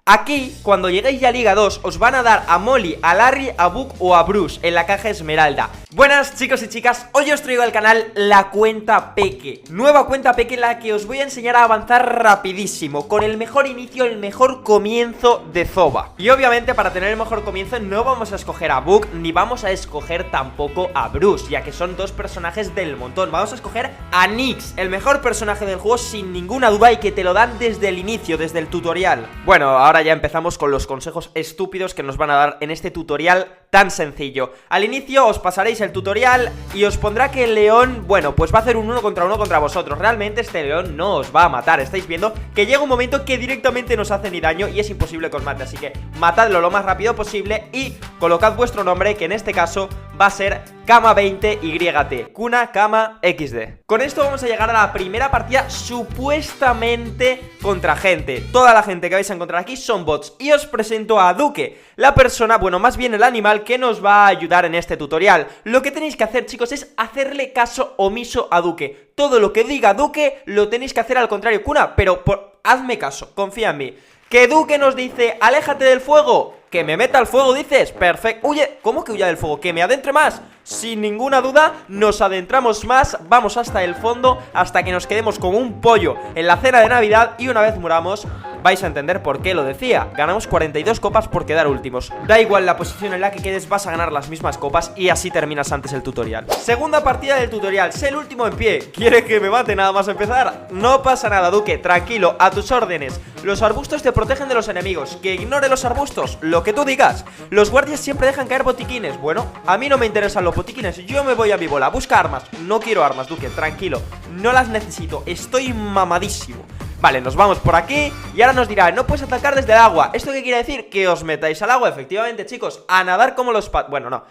Aquí, cuando lleguéis ya a Liga 2, os van a dar a Molly, a Larry, a Book o a Bruce en la caja esmeralda. Buenas chicos y chicas, hoy os traigo al canal la cuenta Peque. Nueva cuenta Peque en la que os voy a enseñar a avanzar rapidísimo, con el mejor inicio, el mejor comienzo de Zoba. Y obviamente para tener el mejor comienzo no vamos a escoger a Book, ni vamos a escoger tampoco a Bruce, ya que son dos personajes del montón. Vamos a escoger a Nyx, el mejor personaje del juego sin ninguna duda y que te lo dan desde el inicio, desde el tutorial. Bueno, ahora ya empezamos con los consejos estúpidos que nos van a dar en este tutorial tan sencillo. Al inicio os pasaréis el tutorial y os pondrá que el león, bueno, pues va a hacer un 1 contra vosotros. Realmente este león no os va a matar. Estáis viendo que llega un momento que directamente no os hace ni daño y es imposible que os mate. Así que matadlo lo más rápido posible y colocad vuestro nombre, que en este caso va a ser Kama20YT, Kuna Kama XD. Con esto vamos a llegar a la primera partida supuestamente contra gente. Toda la gente que vais a encontrar aquí son bots. Y os presento a Duque, la persona, bueno, más bien el animal que nos va a ayudar en este tutorial. Lo que tenéis que hacer, chicos, es hacerle caso omiso a Duque. Todo lo que diga Duque lo tenéis que hacer al contrario. Kuna, pero hazme caso, confía en mí. Que Duque nos dice, aléjate del fuego, que me meta al fuego, dices, perfecto. Huye, ¿cómo que huya del fuego? Que me adentre más. Sin ninguna duda, nos adentramos más, vamos hasta el fondo, hasta que nos quedemos como un pollo en la cena de Navidad. Y una vez muramos, vais a entender por qué lo decía. Ganamos 42 copas por quedar últimos. Da igual la posición en la que quedes, vas a ganar las mismas copas y así terminas antes el tutorial. Segunda partida del tutorial, sé el último en pie. ¿Quiere que me mate nada más empezar? No pasa nada, Duque, tranquilo, a tus órdenes. Los arbustos te protegen de los enemigos. Que ignore los arbustos, lo que tú digas. Los guardias siempre dejan caer botiquines. Bueno, a mí no me interesan los botiquines, yo me voy a mi bola, busca armas. No quiero armas, Duque, tranquilo, no las necesito, estoy mamadísimo. Vale, nos vamos por aquí y ahora nos dirá, no puedes atacar desde el agua. ¿Esto qué quiere decir? Que os metáis al agua, efectivamente, chicos. A nadar como los bueno, no,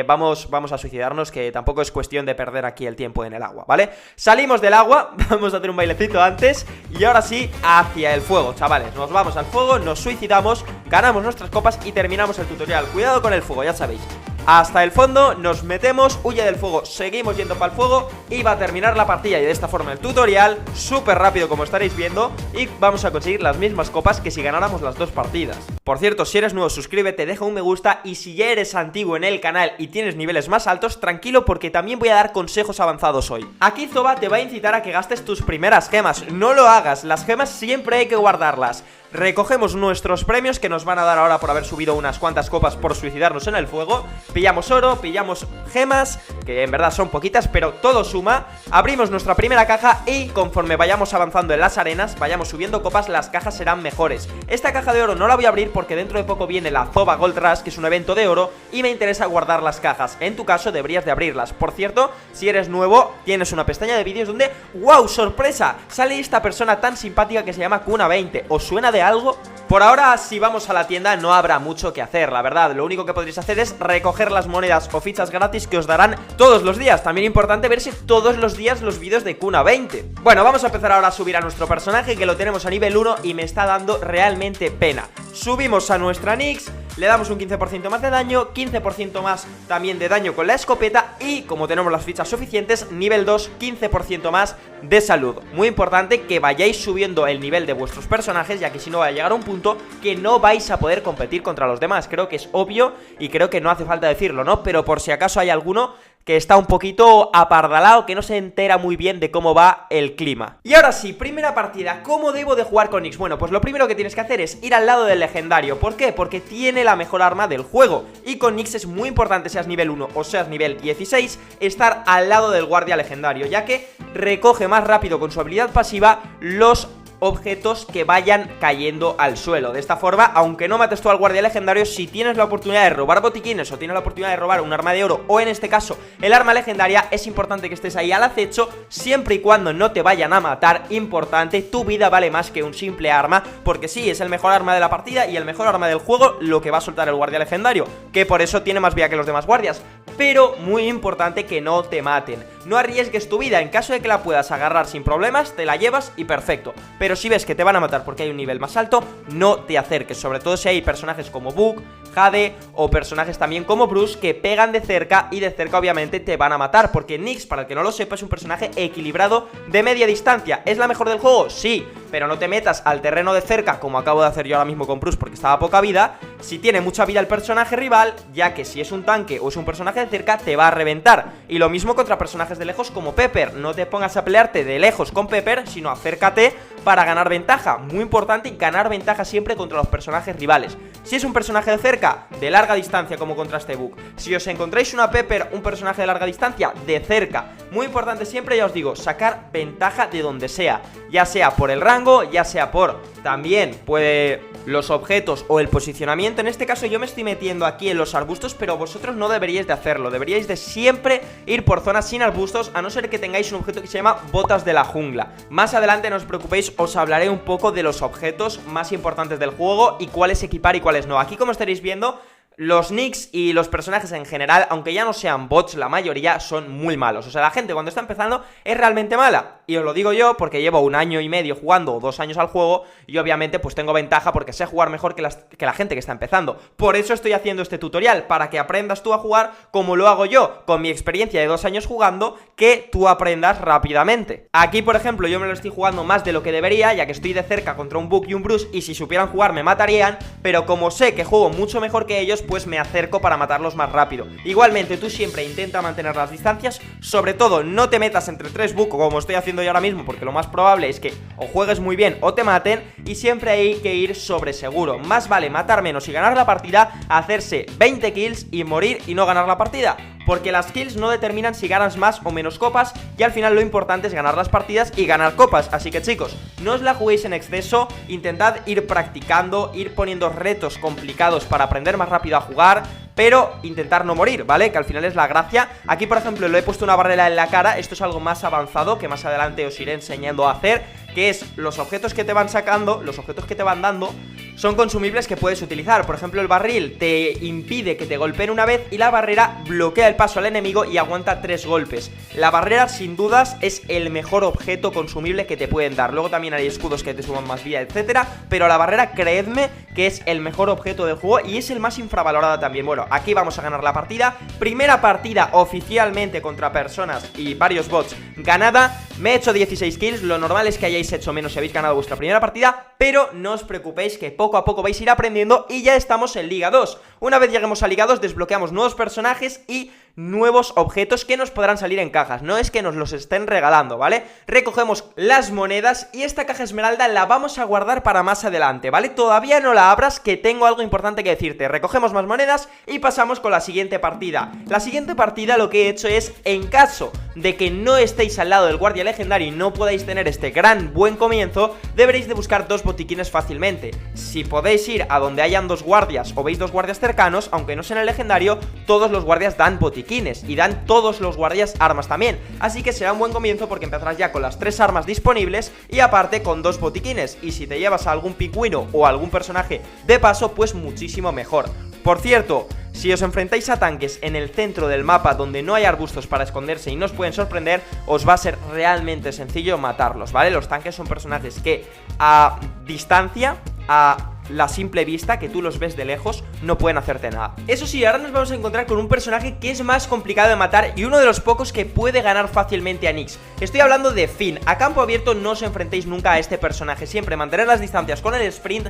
vamos a suicidarnos, que tampoco es cuestión de perder aquí el tiempo en el agua, ¿vale? Salimos del agua, vamos a hacer un bailecito antes. Y ahora sí, hacia el fuego, chavales. Nos vamos al fuego, nos suicidamos, ganamos nuestras copas y terminamos el tutorial. Cuidado con el fuego, ya sabéis. Hasta el fondo, nos metemos, huye del fuego, seguimos yendo para el fuego y va a terminar la partida. Y de esta forma el tutorial, súper rápido como estaréis viendo, y vamos a conseguir las mismas copas que si ganáramos las dos partidas. Por cierto, si eres nuevo, suscríbete, deja un me gusta, y si ya eres antiguo en el canal y tienes niveles más altos, tranquilo porque también voy a dar consejos avanzados hoy. Aquí Zoba te va a incitar a que gastes tus primeras gemas, no lo hagas, las gemas siempre hay que guardarlas. Recogemos nuestros premios que nos van a dar ahora por haber subido unas cuantas copas por suicidarnos en el fuego. Pillamos oro, pillamos gemas, que en verdad son poquitas, pero todo suma. Abrimos nuestra primera caja y conforme vayamos avanzando en las arenas, vayamos subiendo copas, las cajas serán mejores. Esta caja de oro no la voy a abrir porque dentro de poco viene la Zoba Gold Rush, que es un evento de oro, y me interesa guardar las cajas. En tu caso deberías de abrirlas. Por cierto, si eres nuevo, tienes una pestaña de vídeos donde, ¡wow! ¡Sorpresa! Sale esta persona tan simpática que se llama Kuna20. ¿Os suena de algo? Por ahora, si vamos a la tienda no habrá mucho que hacer, la verdad. Lo único que podréis hacer es recoger las monedas o fichas gratis que os darán todos los días. También importante verse todos los días los vídeos de Kuna20. Bueno, vamos a empezar ahora a subir a nuestro personaje, que lo tenemos a nivel 1 y me está dando realmente pena. Subimos a nuestra Nyx, le damos un 15% más de daño, 15% más también de daño con la escopeta y, como tenemos las fichas suficientes, nivel 2, 15% más de salud. Muy importante que vayáis subiendo el nivel de vuestros personajes, ya que si no va a llegar a un punto que no vais a poder competir contra los demás. Creo que es obvio y creo que no hace falta decirlo, ¿no? Pero por si acaso hay alguno que está un poquito apardalado, que no se entera muy bien de cómo va el clima. Y ahora sí, primera partida, ¿cómo debo de jugar con Nyx? Bueno, pues lo primero que tienes que hacer es ir al lado del legendario. ¿Por qué? Porque tiene la mejor arma del juego. Y con Nyx es muy importante, seas nivel 1 o seas nivel 16, estar al lado del guardia legendario, ya que recoge más rápido con su habilidad pasiva los objetos que vayan cayendo al suelo. De esta forma, aunque no mates tú al guardia legendario, si tienes la oportunidad de robar botiquines o tienes la oportunidad de robar un arma de oro o en este caso el arma legendaria, es importante que estés ahí al acecho, siempre y cuando no te vayan a matar. Importante, tu vida vale más que un simple arma, porque sí, es el mejor arma de la partida y el mejor arma del juego lo que va a soltar el guardia legendario, que por eso tiene más vida que los demás guardias. Pero muy importante que no te maten. no arriesgues tu vida. En caso de que la puedas agarrar sin problemas, te la llevas y perfecto. Pero si ves que te van a matar porque hay un nivel más alto, no te acerques, sobre todo si hay personajes como Book, Jade o personajes también como Bruce que pegan de cerca y de cerca obviamente te van a matar, porque Nyx, para el que no lo sepa, es un personaje equilibrado de media distancia. ¿Es la mejor del juego? Sí, pero no te metas al terreno de cerca como acabo de hacer yo ahora mismo con Bruce porque estaba a poca vida. Si tiene mucha vida el personaje rival, ya que si es un tanque o es un personaje de cerca te va a reventar. Y lo mismo contra personajes de lejos como Pepper, no te pongas a pelearte de lejos con Pepper, sino acércate para ganar ventaja. Muy importante ganar ventaja siempre contra los personajes rivales. Si es un personaje de cerca, de larga distancia como contra este Book. Si os encontráis una Pepper, un personaje de larga distancia, de cerca. Muy importante siempre, ya os digo, sacar ventaja de donde sea. Ya sea por el rango, ya sea por también puede los objetos o el posicionamiento. En este caso yo me estoy metiendo aquí en los arbustos, pero vosotros no deberíais de hacerlo. Deberíais de siempre ir por zonas sin arbustos, a no ser que tengáis un objeto que se llama botas de la jungla. Más adelante, no os preocupéis, os hablaré un poco de los objetos más importantes del juego y cuáles equipar y cuáles no. Aquí, como estaréis viendo, los Nyx y los personajes en general, aunque ya no sean bots, la mayoría son muy malos. O sea, la gente cuando está empezando es realmente mala. Y os lo digo yo porque llevo 1 año y medio jugando, o 2 años al juego, y obviamente pues tengo ventaja porque sé jugar mejor que la gente que está empezando. Por eso estoy haciendo este tutorial, para que aprendas tú a jugar como lo hago yo, con mi experiencia de 2 años jugando, que tú aprendas rápidamente. Aquí, por ejemplo, yo me lo estoy jugando más de lo que debería, ya que estoy de cerca contra un Book y un Bruce, y si supieran jugar me matarían, pero como sé que juego mucho mejor que ellos, pues me acerco para matarlos más rápido. Igualmente, tú siempre intenta mantener las distancias, sobre todo no te metas entre 3 Book como estoy haciendo yo ahora mismo, porque lo más probable es que o juegues muy bien o te maten, y siempre hay que ir sobre seguro. Más vale matar menos y ganar la partida, hacerse 20 kills y morir y no ganar la partida, porque las kills no determinan si ganas más o menos copas, y al final lo importante es ganar las partidas y ganar copas. Así que chicos, no os la juguéis en exceso, intentad ir practicando, ir poniendo retos complicados para aprender más rápido a jugar, pero intentar no morir, ¿vale? Que al final es la gracia. Aquí, por ejemplo, le he puesto una barrera en la cara. Esto es algo más avanzado que más adelante os iré enseñando a hacer, que es los objetos que te van sacando, los objetos que te van dando, son consumibles que puedes utilizar. Por ejemplo, el barril te impide que te golpeen una vez y la barrera bloquea el paso al enemigo y aguanta 3 golpes. La barrera, sin dudas, es el mejor objeto consumible que te pueden dar. Luego también hay escudos que te suban más vida, etcétera, pero la barrera, creedme que es el mejor objeto del juego y es el más infravalorado también. Bueno, aquí vamos a ganar la partida. Primera partida oficialmente contra personas y varios bots ganada. Me he hecho 16 kills, lo normal es que hayáis hecho menos si habéis ganado vuestra primera partida, pero no os preocupéis que poco a poco vais a ir aprendiendo y ya estamos en Liga 2. Una vez lleguemos a Liga 2 desbloqueamos nuevos personajes y nuevos objetos que nos podrán salir en cajas. No es que nos los estén regalando, ¿vale? Recogemos las monedas y esta caja esmeralda la vamos a guardar para más adelante, ¿vale? Todavía no la abras, que tengo algo importante que decirte. Recogemos más monedas y pasamos con la siguiente partida. La siguiente partida lo que he hecho es, en caso de que no estéis al lado del guardia legendario y no podáis tener este gran buen comienzo, deberéis de buscar 2 botiquines fácilmente. Si podéis ir a donde hayan 2 guardias o veis 2 guardias cercanos, aunque no sean el legendario, todos los guardias dan botiquines y dan todos los guardias armas también. Así que será un buen comienzo porque empezarás ya con las 3 armas disponibles y aparte con 2 botiquines. Y si te llevas a algún pingüino o a algún personaje de paso, pues muchísimo mejor. Por cierto, si os enfrentáis a tanques en el centro del mapa donde no hay arbustos para esconderse y no os pueden sorprender, os va a ser realmente sencillo matarlos, ¿vale? Los tanques son personajes que a distancia, a la simple vista, que tú los ves de lejos, no pueden hacerte nada. Eso sí, ahora nos vamos a encontrar con un personaje que es más complicado de matar y uno de los pocos que puede ganar fácilmente a Nyx. Estoy hablando de Finn. A campo abierto no os enfrentéis nunca a este personaje, siempre mantener las distancias con el sprint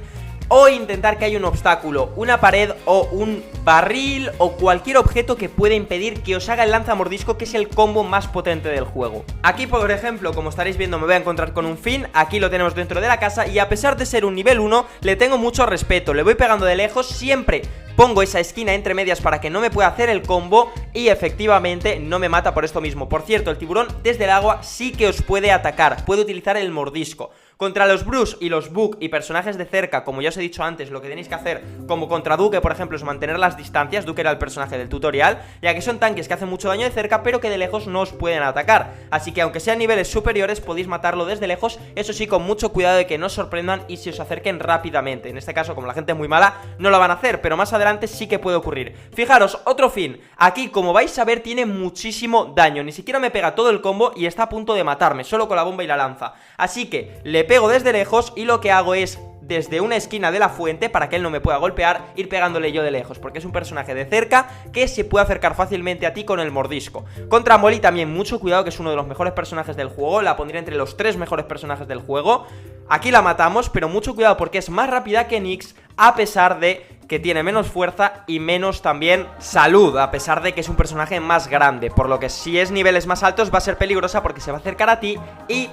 o intentar que haya un obstáculo, una pared o un barril o cualquier objeto que pueda impedir que os haga el lanzamordisco, que es el combo más potente del juego. Aquí, por ejemplo, como estaréis viendo, me voy a encontrar con un Finn. Aquí lo tenemos dentro de la casa y a pesar de ser un nivel 1, le tengo mucho respeto. Le voy pegando de lejos, siempre pongo esa esquina entre medias para que no me pueda hacer el combo y efectivamente no me mata por esto mismo. Por cierto, el tiburón desde el agua sí que os puede atacar, puede utilizar el mordisco. Contra los Bruce y los Book y personajes de cerca, como ya os he dicho antes, lo que tenéis que hacer, como contra Duke, por ejemplo, es mantener las distancias. Duke era el personaje del tutorial, ya que son tanques que hacen mucho daño de cerca, pero que de lejos no os pueden atacar. Así que aunque sean niveles superiores, podéis matarlo desde lejos, eso sí, con mucho cuidado de que no os sorprendan y se os acerquen rápidamente. En este caso, como la gente es muy mala, no lo van a hacer, pero más adelante sí que puede ocurrir. Fijaros, otro Finn. Aquí, como vais a ver, tiene muchísimo daño. Ni siquiera me pega todo el combo y está a punto de matarme, solo con la bomba y la lanza. Así que le pego desde lejos y lo que hago es, desde una esquina de la fuente, para que él no me pueda golpear, ir pegándole yo de lejos, porque es un personaje de cerca que se puede acercar fácilmente a ti con el mordisco. Contra Molly también mucho cuidado, que es uno de los mejores personajes del juego. La pondría entre los 3 mejores personajes del juego. Aquí la matamos, pero mucho cuidado porque es más rápida que Nyx, a pesar de que tiene menos fuerza y menos también salud, a pesar de que es un personaje más grande, por lo que si es niveles más altos va a ser peligrosa porque se va a acercar a ti y,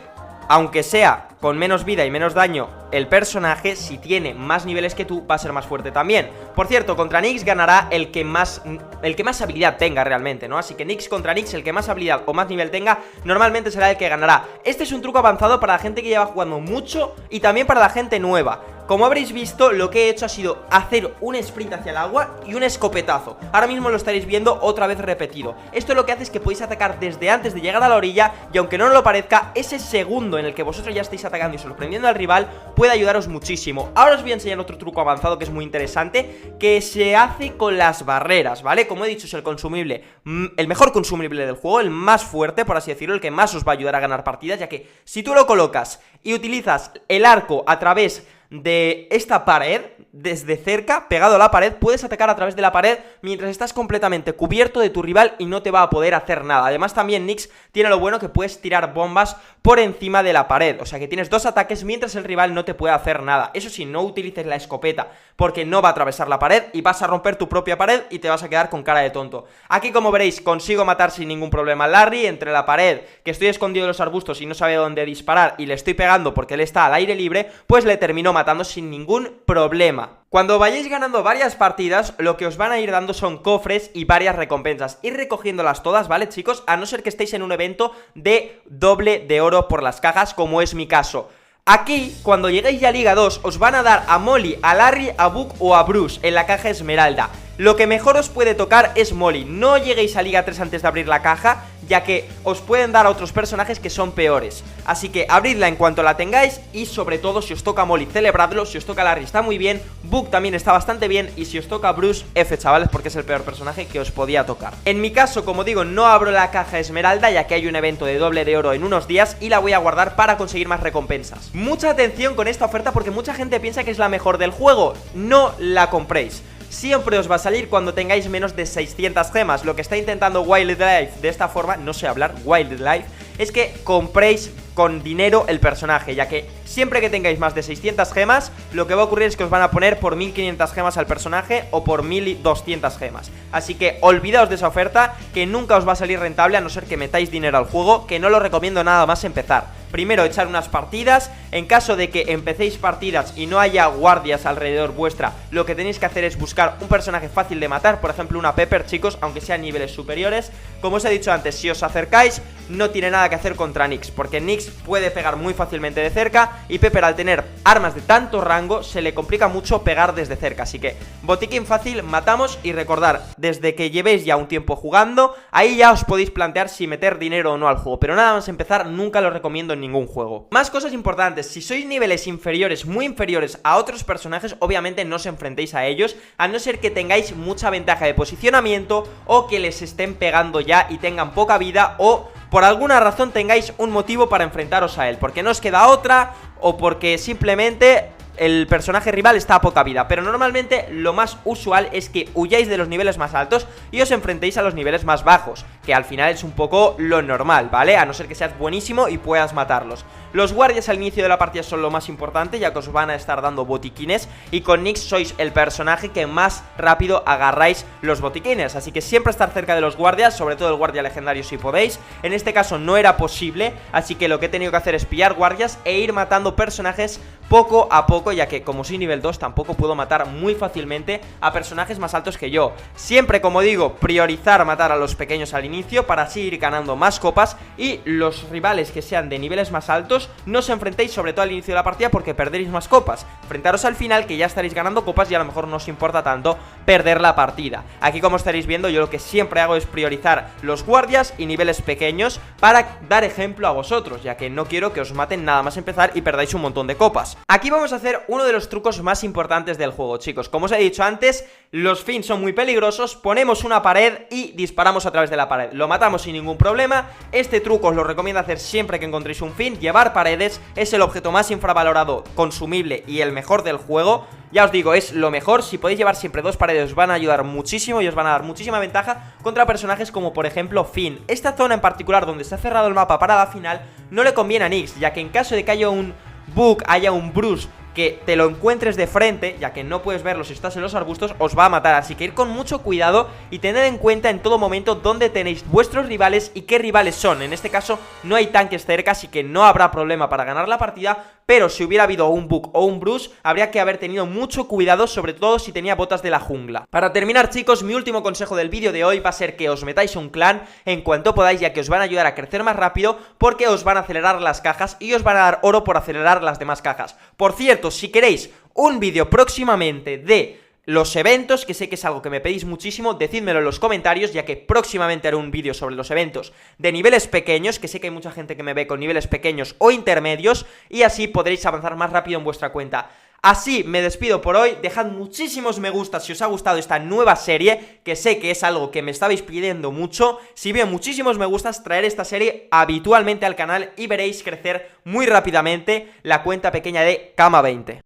aunque sea con menos vida y menos daño el personaje, si tiene más niveles que tú, va a ser más fuerte también. Por cierto, contra Nyx ganará el que más habilidad tenga realmente, ¿no? Así que Nyx contra Nyx, el que más habilidad o más nivel tenga, normalmente será el que ganará. Este es un truco avanzado para la gente que lleva jugando mucho y también para la gente nueva. Como habréis visto, lo que he hecho ha sido hacer un sprint hacia el agua y un escopetazo. Ahora mismo lo estaréis viendo otra vez repetido. Esto lo que hace es que podéis atacar desde antes de llegar a la orilla, y aunque no lo parezca, ese segundo en el que vosotros ya estáis atacando y sorprendiendo al rival puede ayudaros muchísimo. Ahora os voy a enseñar otro truco avanzado que es muy interesante, que se hace con las barreras, ¿vale? Como he dicho, es el consumible, el mejor consumible del juego, el más fuerte, por así decirlo, el que más os va a ayudar a ganar partidas, ya que si tú lo colocas y utilizas el arco a través de esta pared, desde cerca, pegado a la pared, puedes atacar a través de la pared mientras estás completamente cubierto de tu rival y no te va a poder hacer nada. Además también Nyx tiene lo bueno que puedes tirar bombas por encima de la pared, o sea que tienes 2 ataques mientras el rival no te puede hacer nada. Eso sí, no utilices la escopeta porque no va a atravesar la pared y vas a romper tu propia pared y te vas a quedar con cara de tonto. Aquí, como veréis, consigo matar sin ningún problema a Larry entre la pared, que estoy escondido en los arbustos y no sabe dónde disparar, y le estoy pegando porque él está al aire libre, pues le termino matando sin ningún problema. Cuando vayáis ganando varias partidas, lo que os van a ir dando son cofres y varias recompensas. Ir recogiéndolas todas, ¿vale, chicos? A no ser que estéis en un evento de doble de oro por las cajas, como es mi caso. Aquí, cuando lleguéis ya a Liga 2, os van a dar a Molly, a Larry, a Book o a Bruce en la caja Esmeralda. Lo que mejor os puede tocar es Molly. No lleguéis a Liga 3 antes de abrir la caja, ya que os pueden dar a otros personajes que son peores. Así que abridla en cuanto la tengáis y, sobre todo, si os toca Molly, celebradlo. Si os toca Larry, está muy bien. Book también está bastante bien. Y si os toca Bruce, F, chavales, porque es el peor personaje que os podía tocar. En mi caso, como digo, no abro la caja Esmeralda, ya que hay un evento de doble de oro en unos días y la voy a guardar para conseguir más recompensas. Mucha atención con esta oferta porque mucha gente piensa que es la mejor del juego. No la compréis. Siempre os va a salir cuando tengáis menos de 600 gemas. Lo que está intentando Wildlife de esta forma, no sé hablar, Wildlife, es que compréis con dinero el personaje, ya que siempre que tengáis más de 600 gemas, lo que va a ocurrir es que os van a poner por 1500 gemas al personaje o por 1200 gemas. Así que olvidaos de esa oferta, que nunca os va a salir rentable a no ser que metáis dinero al juego, que no lo recomiendo nada más empezar. Primero echar unas partidas. En caso de que empecéis partidas y no haya guardias alrededor vuestra, lo que tenéis que hacer es buscar un personaje fácil de matar, por ejemplo una Pepper, chicos, aunque sean niveles superiores. Como os he dicho antes, si os acercáis, no tiene nada que hacer contra Nyx, porque Nyx puede pegar muy fácilmente de cerca y Pepper, al tener armas de tanto rango, se le complica mucho pegar desde cerca. Así que botiquín fácil, matamos. Y recordar, desde que llevéis ya un tiempo jugando, ahí ya os podéis plantear si meter dinero o no al juego, pero nada más empezar nunca lo recomiendo en ningún juego. Más cosas importantes: si sois niveles inferiores, muy inferiores a otros personajes, obviamente no os enfrentéis a ellos, a no ser que tengáis mucha ventaja de posicionamiento o que les estén pegando ya y tengan poca vida, o por alguna razón tengáis un motivo para enfrentaros a él, porque no os queda otra o porque simplemente el personaje rival está a poca vida. Pero normalmente lo más usual es que huyáis de los niveles más altos y os enfrentéis a los niveles más bajos, que al final es un poco lo normal, ¿vale? A no ser que seas buenísimo y puedas matarlos. Los guardias al inicio de la partida son lo más importante, ya que os van a estar dando botiquines, y con Nyx sois el personaje que más rápido agarráis los botiquines, así que siempre estar cerca de los guardias, sobre todo el guardia legendario si podéis. En este caso no era posible, así que lo que he tenido que hacer es pillar guardias e ir matando personajes poco a poco tampoco, ya que como soy nivel 2 tampoco puedo matar muy fácilmente a personajes más altos que yo. Siempre, como digo, priorizar matar a los pequeños al inicio para así ir ganando más copas, y los rivales que sean de niveles más altos no os enfrentéis sobre todo al inicio de la partida porque perderéis más copas. Enfrentaros al final, que ya estaréis ganando copas y a lo mejor no os importa tanto perder la partida. Aquí, como estaréis viendo, yo lo que siempre hago es priorizar los guardias y niveles pequeños para dar ejemplo a vosotros, ya que no quiero que os maten nada más empezar y perdáis un montón de copas. Aquí vamos a hacer uno de los trucos más importantes del juego, chicos. Como os he dicho antes, los Fiends son muy peligrosos. Ponemos una pared y disparamos a través de la pared. Lo matamos sin ningún problema. Este truco os lo recomiendo hacer siempre que encontréis un Fiend. Llevar paredes es el objeto más infravalorado, consumible y el mejor del juego. Ya os digo, es lo mejor. Si podéis llevar siempre 2 paredes os van a ayudar muchísimo y os van a dar muchísima ventaja contra personajes como por ejemplo Finn. Esta zona en particular donde se ha cerrado el mapa para la final no le conviene a Nyx, ya que en caso de que haya un bug, haya un Bruce que te lo encuentres de frente, ya que no puedes verlo si estás en los arbustos, os va a matar. Así que ir con mucho cuidado y tened en cuenta en todo momento dónde tenéis vuestros rivales y qué rivales son. En este caso no hay tanques cerca, así que no habrá problema para ganar la partida. Pero si hubiera habido un bug o un Bruce, habría que haber tenido mucho cuidado, sobre todo si tenía botas de la jungla. Para terminar, chicos, mi último consejo del vídeo de hoy va a ser que os metáis un clan en cuanto podáis, ya que os van a ayudar a crecer más rápido, porque os van a acelerar las cajas y os van a dar oro por acelerar las demás cajas. Por cierto, si queréis un vídeo próximamente de los eventos, que sé que es algo que me pedís muchísimo, decídmelo en los comentarios, ya que próximamente haré un vídeo sobre los eventos de niveles pequeños, que sé que hay mucha gente que me ve con niveles pequeños o intermedios, y así podréis avanzar más rápido en vuestra cuenta. Así me despido por hoy. Dejad muchísimos me gusta si os ha gustado esta nueva serie, que sé que es algo que me estabais pidiendo mucho. Si veo muchísimos me gustas, traer esta serie habitualmente al canal y veréis crecer muy rápidamente la cuenta pequeña de Kama20.